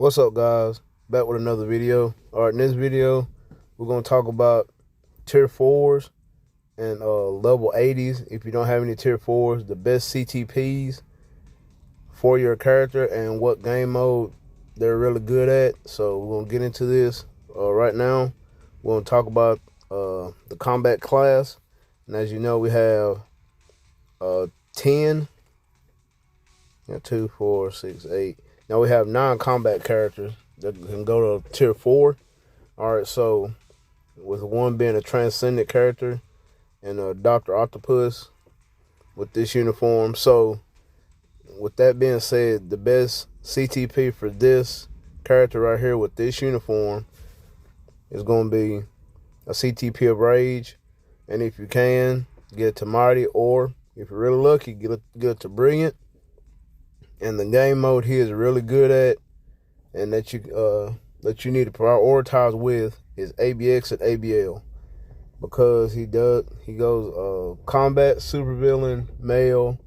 What's up, guys? Back with another video. All right, in this video, we're going to talk about tier 4s and level 80s. If you don't have any tier 4s, the best CTPs for your character and what game mode they're really good at. So we're going to get into this right now. We're going to talk about the combat class. And as you know, we have 10, 2, 4, 6, 8. Now we have 9 combat characters that can go to tier 4. All right, so with one being a transcendent character and Dr. Octopus with this uniform. So with that being said, the best CTP for this character right here with this uniform is going to be a CTP of Rage. And if you can, get it to Mighty, or if you're really lucky, get it to Brilliant. And the game mode he is really good at, and that you need to prioritize with, is ABX and ABL, because he goes combat supervillain male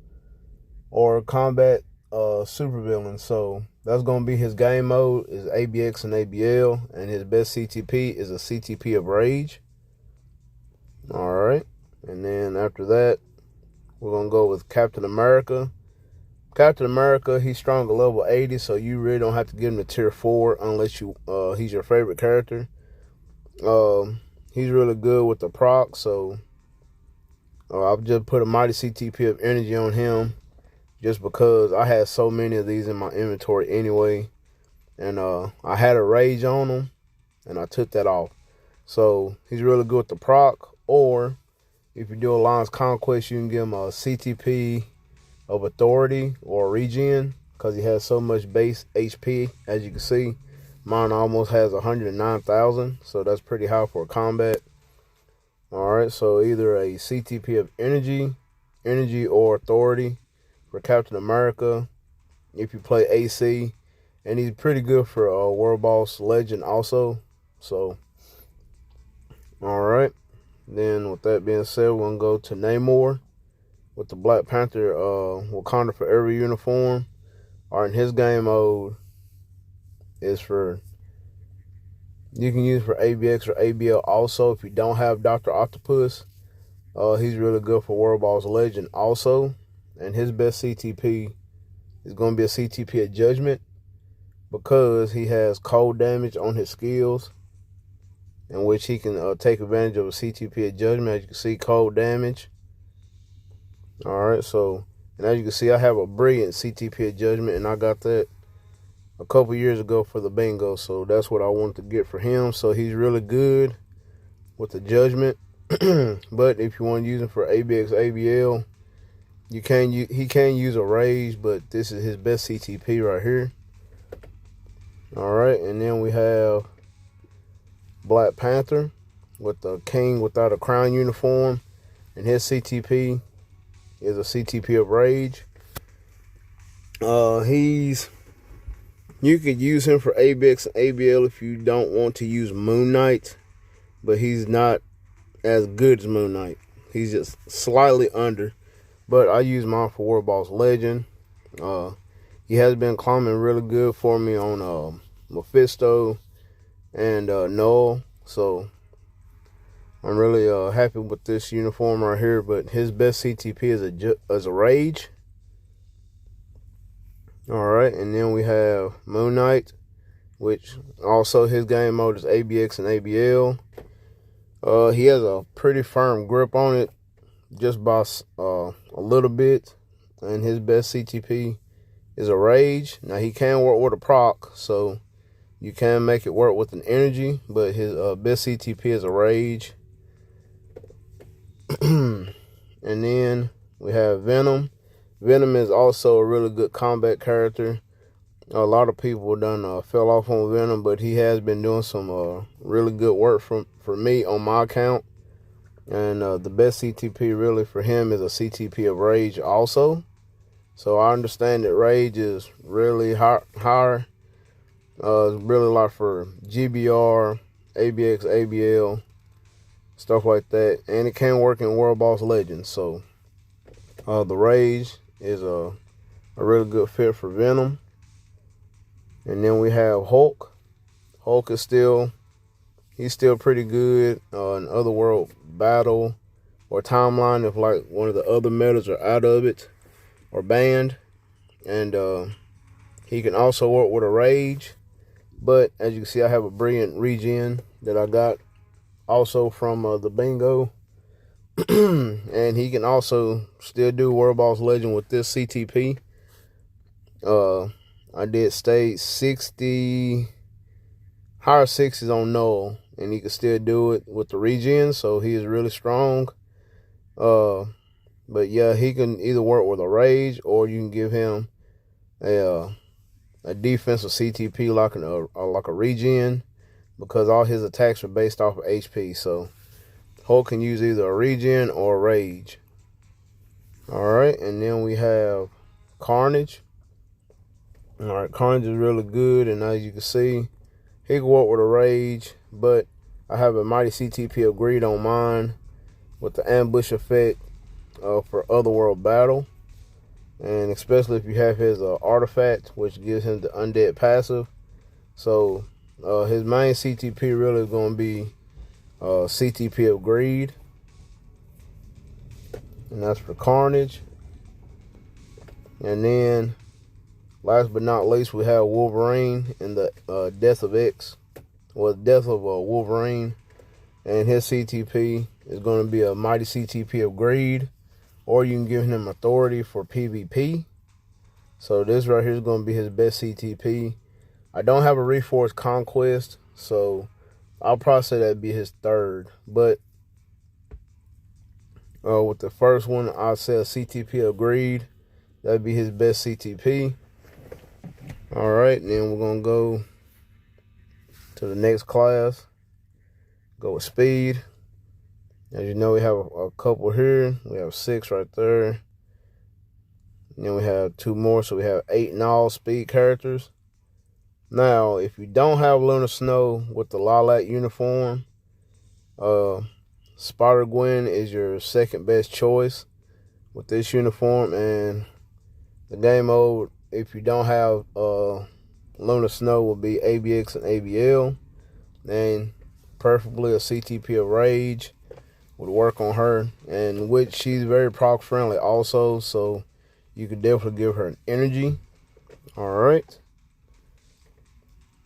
or combat supervillain. So that's gonna be his game mode, is ABX and ABL, and his best CTP is a CTP of Rage. All right, and then after that, we're gonna go with Captain America. Captain America, he's strong at level 80, so you really don't have to give him a tier 4 unless he's your favorite character. He's really good with the proc, so I've just put a mighty CTP of energy on him just because I had so many of these in my inventory anyway. And I had a Rage on him, and I took that off. So he's really good with the proc, or if you do Alliance Conquest, you can give him a CTP of Authority or Regen, because he has so much base HP. As you can see, mine almost has 109,000, so that's pretty high for a combat. All right, so either a CTP of energy or Authority for Captain America if you play AC, and he's pretty good for World Boss Legend also. So all right, then with that being said, we're gonna go to Namor with the Black Panther Wakanda Forever uniform. Or in his game mode is you can use for ABX or ABL also if you don't have Dr. Octopus. He's really good for World Boss Legend also. And his best CTP is going to be a CTP of Judgment, because he has cold damage on his skills, in which he can take advantage of a CTP of Judgment. As you can see, cold damage. All right, so, and as you can see, I have a Brilliant CTP of Judgment, and I got that a couple years ago for the bingo, so that's what I wanted to get for him. So he's really good with the Judgment. But if you want to use him for ABX, ABL, he can use a Rage, but this is his best CTP right here. All right, and then we have Black Panther with the King Without a Crown uniform, and his CTP is a CTP of Rage. You could use him for ABX and ABL if you don't want to use Moon Knight, but he's not as good as Moon Knight. He's just slightly under, but I use mine for World Boss Legend. He has been climbing really good for me on Mephisto and Null, so I'm really happy with this uniform right here. But his best CTP is a Rage. All right, and then we have Moon Knight, which also his game mode is ABX and ABL. He has a pretty firm grip on it, just by a little bit, and his best CTP is a Rage. Now he can work with a proc, so you can make it work with an energy, but his best CTP is a Rage. And then we have Venom. Venom is also a really good combat character. A lot of people done fell off on Venom, but he has been doing some really good work for me on my account. And the best CTP really for him is a CTP of Rage also. So I understand that Rage is really higher. It's really a lot for GBR, ABX, ABL, stuff like that. And it can work in World Boss Legends. So the Rage is a really good fit for Venom. And then we have Hulk. Hulk is he's still pretty good in Otherworld battle or timeline if like one of the other metals are out of it or banned. And he can also work with a rage. But as you can see, I have a brilliant regen that I got also from the bingo. And he can also still do World Boss Legend with this CTP. I did stage 60, higher 60s on null, and he can still do it with the regen, so he is really strong. But yeah, he can either work with a rage, or you can give him a defensive CTP like a regen, because all his attacks are based off of HP. So Hulk can use either a regen or a rage. All right, and then we have Carnage. All right, Carnage is really good, and as you can see, he can work with a rage, but I have a mighty CTP of greed on mine with the ambush effect for Otherworld battle, and especially if you have his artifact, which gives him the undead passive. So his main CTP really is going to be CTP of greed, and that's for Carnage. And then last but not least, we have Wolverine in the Death of X, or Death of Wolverine, and his CTP is going to be a mighty CTP of greed, or you can give him authority for PvP. So this right here is going to be his best CTP. I don't have a Reforged Conquest, so I'll probably say that'd be his third. But with the first one, I'll say a CTP of greed. That'd be his best CTP. All right, and then we're going to go to the next class. Go with speed. As you know, we have a couple here. We have 6 right there. And then we have 2 more, so we have 8 in all speed characters. Now, if you don't have Lunar Snow with the Lilac uniform, Spider-Gwen is your second best choice with this uniform. And the game mode, if you don't have Lunar Snow, will be ABX and ABL. And preferably a CTP of Rage would work on her, and which she's very proc friendly also, so you could definitely give her an energy. All right.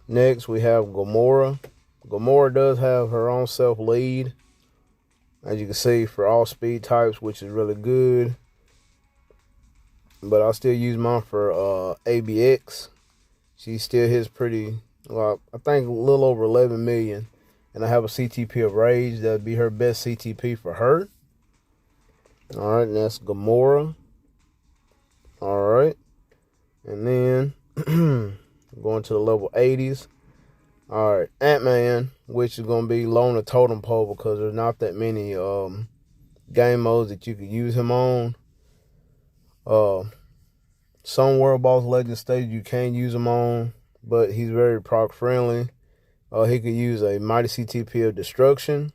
Next, we have Gamora. Gamora does have her own self lead, as you can see, for all speed types, which is really good. But I still use mine for ABX. She still hits pretty, well, I think a little over 11 million. And I have a CTP of Rage. That'd be her best CTP for her. All right, and that's Gamora. All right. And then going to the level 80s. All right, Ant-Man, which is going to be low on the totem pole because there's not that many game modes that you could use him on. Some World Boss Legend stage you can use him on, but he's very proc friendly. He could use a mighty CTP of destruction,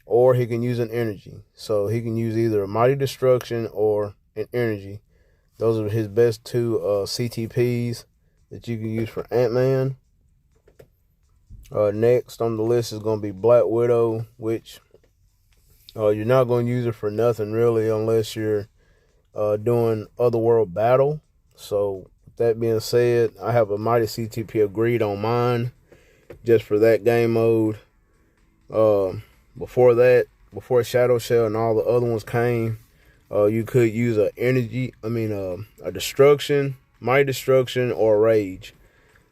or he can use an energy. So he can use either a mighty destruction or an energy. Those are his best 2 CTPs that you can use for Ant-Man. Next on the list is going to be Black Widow, which you're not going to use her for nothing really unless you're doing Otherworld battle. So with that being said, I have a mighty CTP of greed on mine, just for that game mode. Before that, before Shadow Shell and all the other ones came, you could use a destruction, mighty destruction, or rage.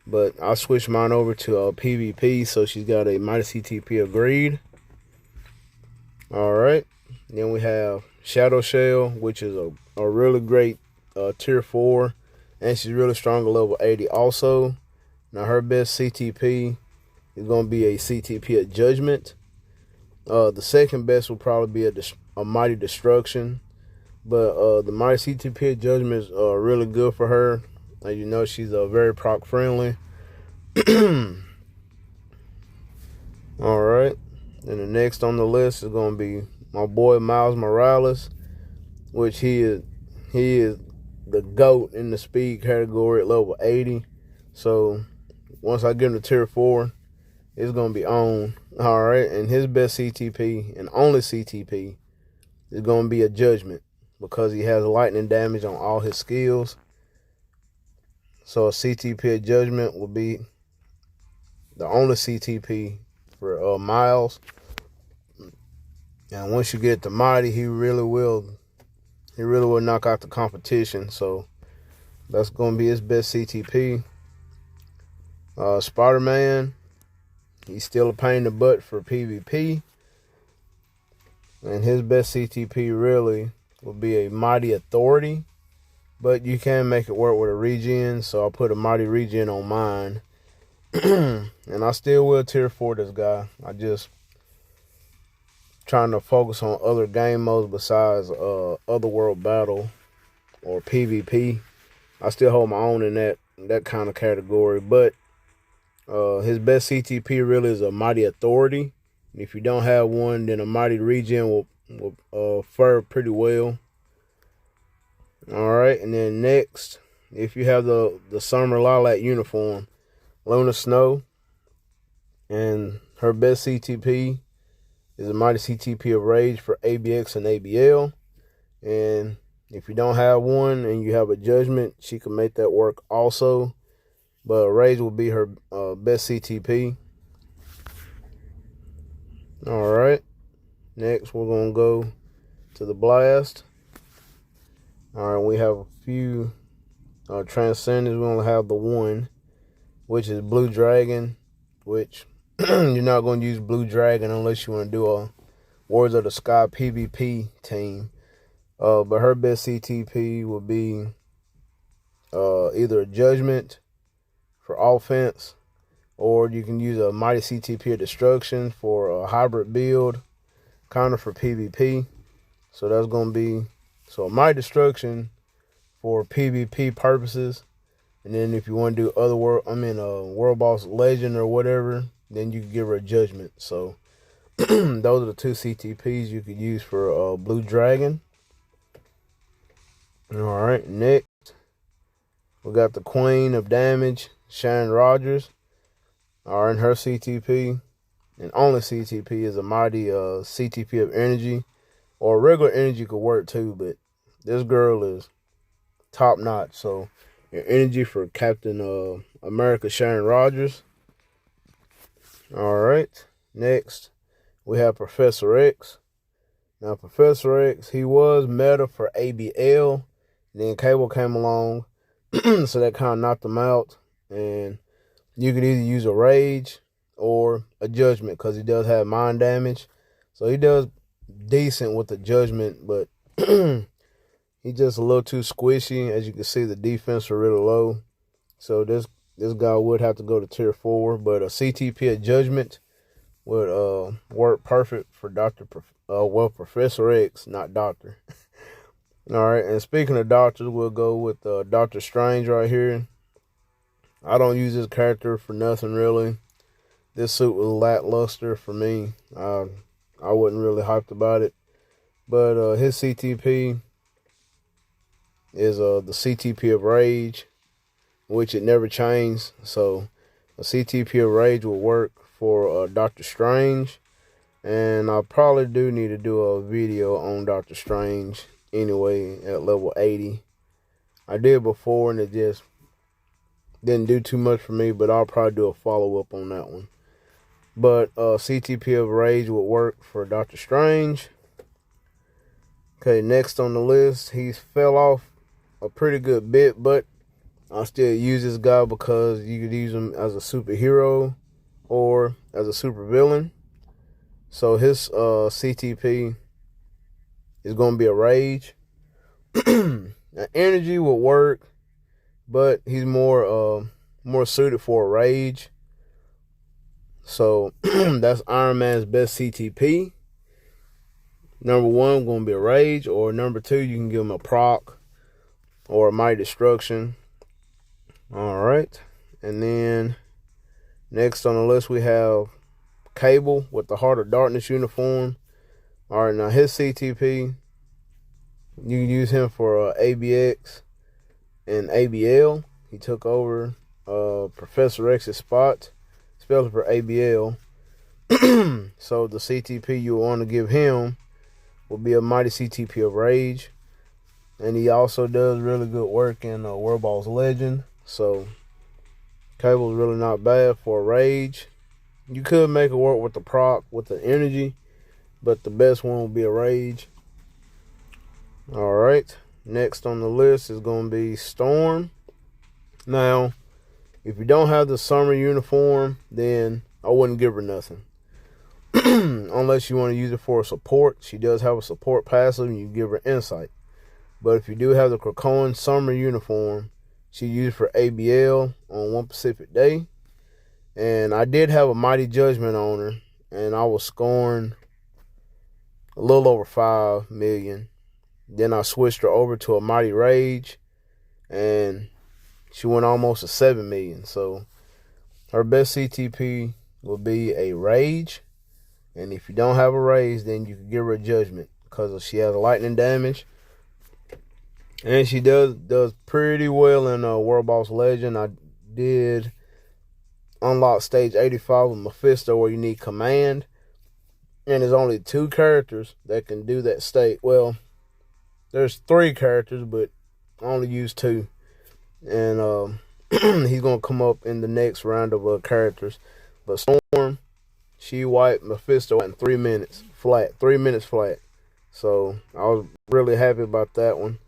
But I switched mine over to PvP, so she's got a mighty CTP of greed. All right, then we have Shadow Shell, which is a really great tier 4, and she's really strong at level 80 also. Now her best CTP is going to be a CTP of Judgment. The second best will probably be a Mighty Destruction. But the Mighty CTP of Judgment is really good for her. As you know, she's very proc friendly. All right. And the next on the list is going to be my boy Miles Morales, which he is the GOAT in the speed category at level 80. So once I get him to tier 4, it's going to be on. All right. And his best CTP and only CTP is going to be a judgment because he has lightning damage on all his skills. So a CTP judgment will be the only CTP for Miles. And once you get to Mighty, he really will knock out the competition. So that's going to be his best CTP. Spider-Man, he's still a pain in the butt for PvP. And his best CTP really will be a Mighty Authority. But you can make it work with a regen, so I'll put a Mighty Regen on mine. And I still will tier 4 this guy. I just trying to focus on other game modes besides Otherworld Battle or PvP. I still hold my own in that kind of category. But his best CTP really is a Mighty Authority. And if you don't have one, then a Mighty Regen will fare pretty well. All right, and then next, if you have the Summer Lilac uniform, Luna Snow, and her best CTP is a Mighty CTP of Rage for ABX and ABL. And if you don't have one and you have a Judgment, she can make that work also. But Rage will be her best CTP. All right, next we're going to go to the Blast. All right, we have a few Transcendents. We only have the one, which is Blue Dragon, which you're not going to use Blue Dragon unless you want to do a Warriors of the Sky PvP team. But her best CTP will be either a Judgment for offense, or you can use a Mighty CTP of Destruction for a hybrid build, kind of for PvP. So that's going to be a Mighty Destruction for PvP purposes. And then if you want to do World Boss Legend or whatever, then you can give her a Judgment. So those are the two CTPs you could use for Blue Dragon. All right, next we got the Queen of Damage, Sharon Rogers. All right, and her CTP and only CTP is a Mighty CTP of Energy, or regular energy could work too, but this girl is top notch. So your energy for Captain America Sharon Rogers. All right, next we have Professor X. Now Professor X, he was meta for ABL, then Cable came along, so that kind of knocked him out. And you could either use a Rage or a Judgment because he does have mind damage. So he does decent with the Judgment, but he's just a little too squishy. As you can see, the defense are really low. So this guy would have to go to tier 4, but a CTP of Judgment would work perfect for Professor X, not Doctor. All right, and speaking of doctors, we'll go with Doctor Strange right here. I don't use this character for nothing really. This suit was lackluster for me. I wasn't really hyped about it. But his CTP is the CTP of Rage, which it never changed. So a CTP of Rage will work for Doctor Strange. And I probably do need to do a video on Doctor Strange anyway at level 80. I did before and it just didn't do too much for me, but I'll probably do a follow-up on that one. But CTP of Rage would work for Doctor Strange. Okay, next on the list, he fell off a pretty good bit, but I still use this guy because you could use him as a superhero or as a supervillain. So his CTP is going to be a Rage. Now, energy will work, but he's more suited for a Rage. So that's Iron Man's best CTP. Number 1 going to be a Rage, or number 2 you can give him a proc or a Mighty Destruction. All right, and then next on the list we have Cable with the Heart of Darkness uniform. All right, now his CTP, you can use him for ABX and ABL. He took over Professor X's spot, spelled for ABL. So the CTP you want to give him will be a mighty CTP of Rage. And he also does really good work in World Boss Legend. So cable's really not bad for a Rage. You could make it work with the proc, with the energy, but the best one will be a Rage. Alright, next on the list is going to be Storm. Now, if you don't have the summer uniform, then I wouldn't give her nothing. Unless you want to use it for a support. She does have a support passive and you give her insight. But if you do have the Krakoan summer uniform, she used for ABL on one Pacific day. And I did have a Mighty Judgment on her, and I was scoring a little over 5 million. Then I switched her over to a Mighty Rage, and she went almost to 7 million. So her best CTP will be a Rage. And if you don't have a Rage, then you can give her a Judgment because she has lightning damage. And she does pretty well in World Boss Legend. I did unlock stage 85 with Mephisto where you need command. And there's only 2 characters that can do that state. Well, there's 3 characters, but I only use 2. And he's going to come up in the next round of characters. But Storm, she wiped Mephisto in 3 minutes flat. 3 minutes flat. So I was really happy about that one.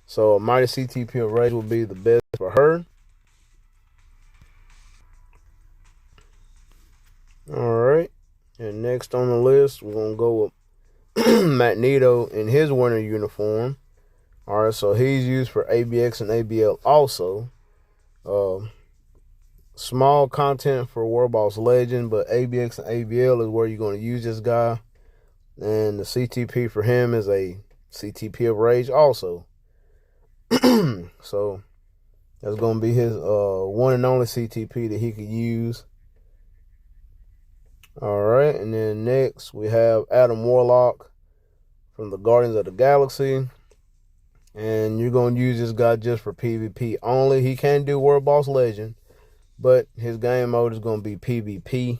So a Mighty CTP of Rage will be the best for her. Alright. And next on the list, we're going to go with Magneto in his winter uniform. Alright, so he's used for ABX and ABL also. Small content for World Boss Legend, but ABX and ABL is where you're going to use this guy. And the CTP for him is a CTP of Rage also. So that's going to be his one and only CTP that he could use. Alright, and then next we have Adam Warlock from the Guardians of the Galaxy. And you're going to use this guy just for PvP only. He can do World Boss Legend, but his game mode is going to be PvP.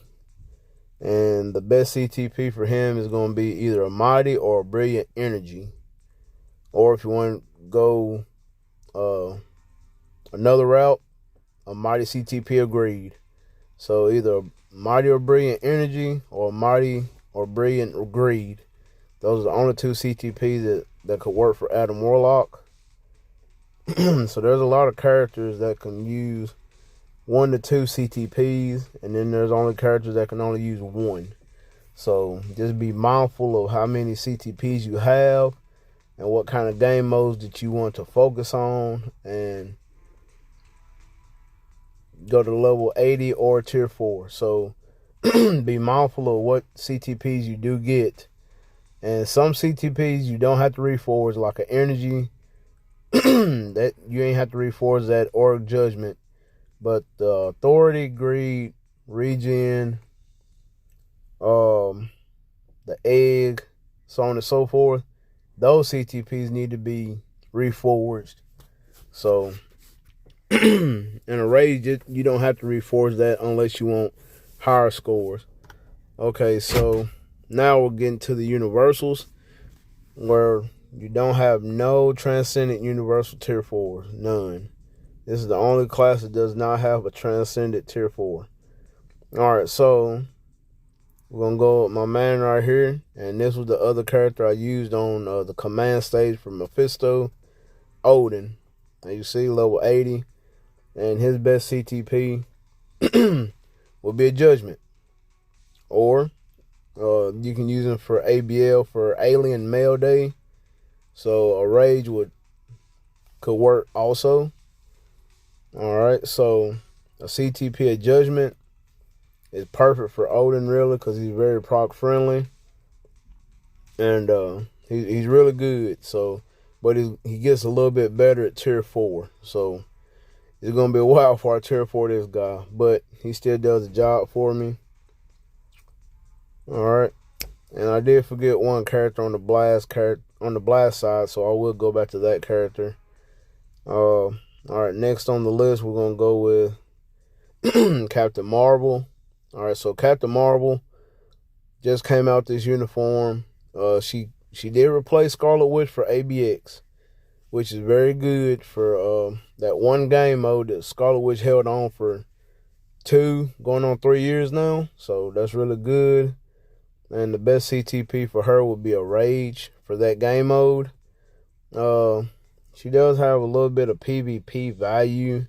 And the best CTP for him is going to be either a Mighty or a Brilliant Energy. Or if you want to go another route, a Mighty CTP of Greed. So either a Mighty or Brilliant Energy or a Mighty or Brilliant Greed. Those are the only 2 CTPs that could work for Adam Warlock. So there's a lot of characters that can use 1 to 2 CTPs, and then there's only characters that can only use 1. So just be mindful of how many CTPs you have and what kind of game modes that you want to focus on, and go to level 80 or tier 4. So be mindful of what CTPs you do get. And some CTPs you don't have to reforge, like an energy that you ain't have to reforge that, or Judgment. But the Authority, Greed, Regen, the Egg, so on and so forth, those CTPs need to be reforged. So in a Rage, you don't have to reforge that unless you want higher scores. Okay, so now we're getting to the universals, where you don't have no Transcendent Universal Tier 4. None. This is the only class that does not have a Transcendent Tier 4. Alright, so we're going to go with my man right here. And this was the other character I used on the command stage for Mephisto, Odin. And you see, level 80. And his best CTP will be a Judgment. Or you can use him for ABL for Alien Mail Day. So a Rage could work also. Alright, so a CTP of Judgment is perfect for Odin, really, because he's very proc friendly. And he's really good. So, but he gets a little bit better at tier 4. So it's gonna be a while before I tier 4 this guy, but he still does the job for me. Alright. And I did forget one character on the blast side, so I will go back to that character. Alright, next on the list we're gonna go with Captain Marvel. All right, so Captain Marvel just came out this uniform. She did replace Scarlet Witch for ABX, which is very good for that one game mode that Scarlet Witch held on for 2 going on 3 years now. So that's really good. And the best CTP for her would be a Rage for that game mode. She does have a little bit of PvP value.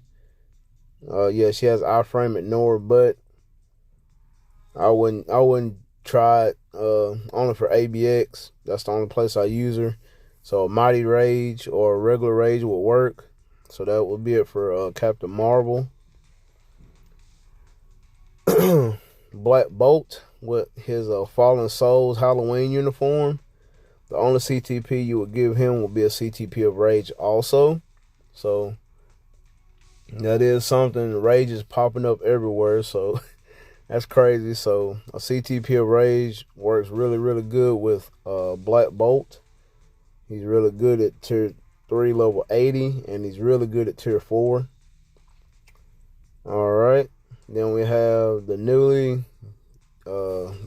Yeah, she has iframe ignore, but I wouldn't try it only for ABX. That's the only place I use her. So a Mighty Rage or a regular Rage would work. So that would be it for Captain Marvel. Black Bolt with his Fallen Souls Halloween uniform. The only CTP you would give him would be a CTP of Rage also. So that is something. Rage is popping up everywhere, so that's crazy. So a CTP of Rage works really, really good with Black Bolt. He's really good at tier 3 level 80, and he's really good at tier 4. All right. Then we have the newly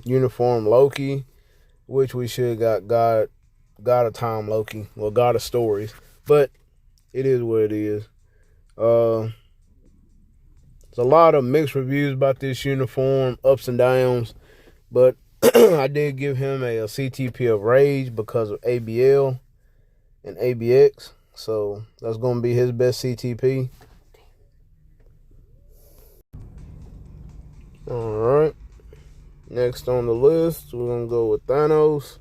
uniform Loki, which we should got God of Time Loki, well, God of Stories, but it is what it is. There's a lot of mixed reviews about this uniform, ups and downs, but I did give him a CTP of Rage because of ABL and ABX, so that's going to be his best CTP. Alright, next on the list, we're going to go with Thanos.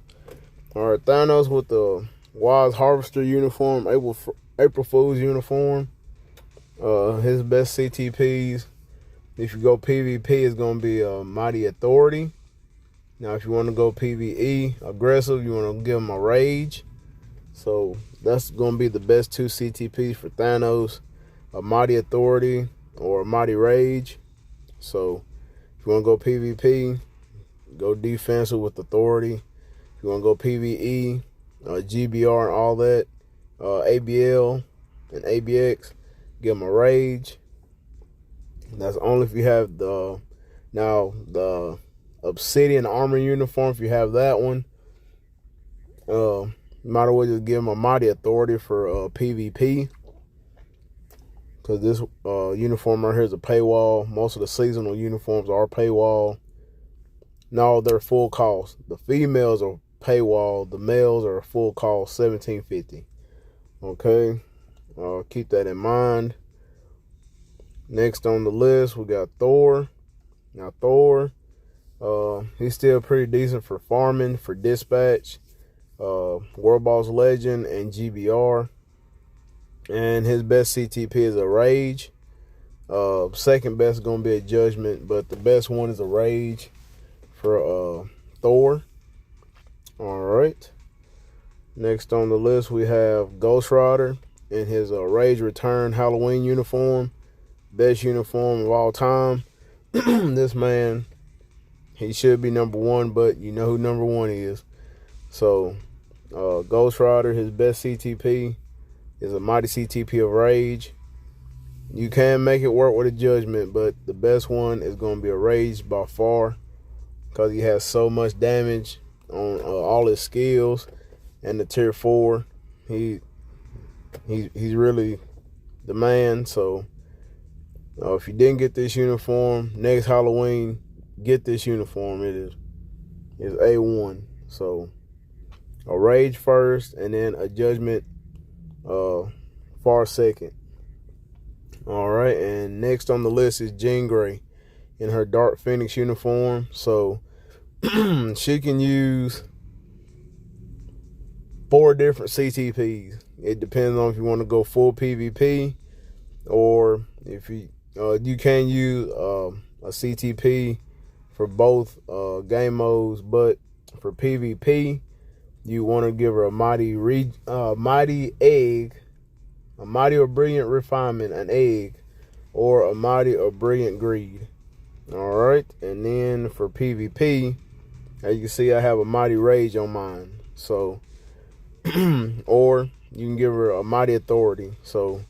Alright, Thanos with the Wise Harvester uniform, April Fool's uniform. His best CTPs, if you go PvP, is going to be Mighty Authority. Now, if you want to go PvE, aggressive, you want to give him a Rage. So that's going to be the best 2 CTPs for Thanos, a Mighty Authority or a Mighty Rage. So if you want to go PvP, go defensive with Authority. If you want to go PvE, GBR and all that, ABL and ABX, give them a Rage. That's only if you have the Obsidian Armor uniform. If you have that one, might as well just give them a Mighty Authority for PvP, because this uniform right here is a paywall. Most of the seasonal uniforms are paywall. No, they're full cost. The females are paywall. The males are full cost, $17.50. Okay, keep that in mind. Next on the list, we got Thor. Now Thor, he's still pretty decent for farming, for dispatch, World Boss Legend, and GBR. And his best CTP is a Rage. Second best is going to be a Judgment, but the best one is a Rage for Thor. All right. Next on the list, we have Ghost Rider in his Rage Return Halloween uniform. Best uniform of all time. This man, he should be number 1, but you know who number 1 is. So, Ghost Rider, his best CTP is a Mighty CTP of Rage. You can make it work with a Judgment, but the best one is going to be a Rage by far, because he has so much damage on all his skills. And the tier 4, he's really the man. So if you didn't get this uniform, next Halloween, get this uniform. It is A1. So a Rage first, and then a Judgment far second. All right, and next on the list is Jean Grey in her Dark Phoenix uniform. So she can use 4 different CTPs. It depends on if you want to go full PvP, or if you can use a CTP for both game modes. But for PvP, you want to give her a Mighty Egg, a Mighty or Brilliant Refinement, an Egg, or a Mighty or Brilliant Greed. All right, and then for PvP, as you can see, I have a Mighty Rage on mine. So, or you can give her a Mighty Authority. So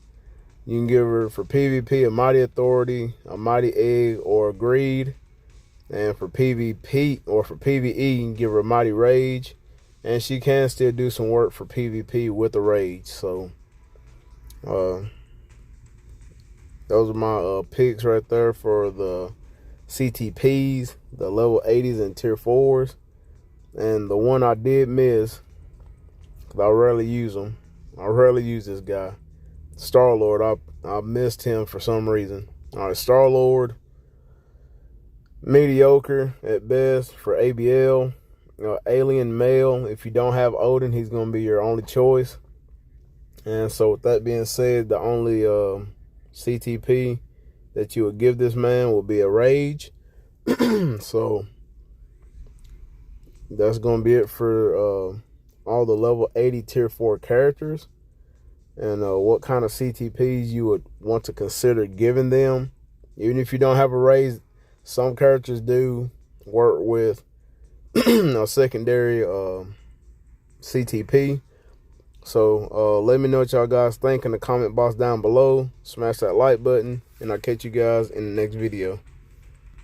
You can give her for PvP a Mighty Authority, a Mighty Egg, or a Greed. And for PvP or for PvE, you can give her a Mighty Rage. And she can still do some work for PvP with a Rage. So those are my picks right there for the CTPs, the level 80s and tier 4s. And the one I did miss, because I rarely use them. I rarely use this guy. Star-Lord, I missed him for some reason. All right, Star-Lord, mediocre at best for ABL. Alien male, if you don't have Odin, he's going to be your only choice. And so with that being said, the only CTP that you would give this man will be a Rage. So that's going to be it for all the level 80 tier 4 characters. And what kind of CTPs you would want to consider giving them. Even if you don't have a Rage, some characters do work with a secondary CTP. So let me know what y'all guys think in the comment box down below. Smash that like button, and I'll catch you guys in the next video.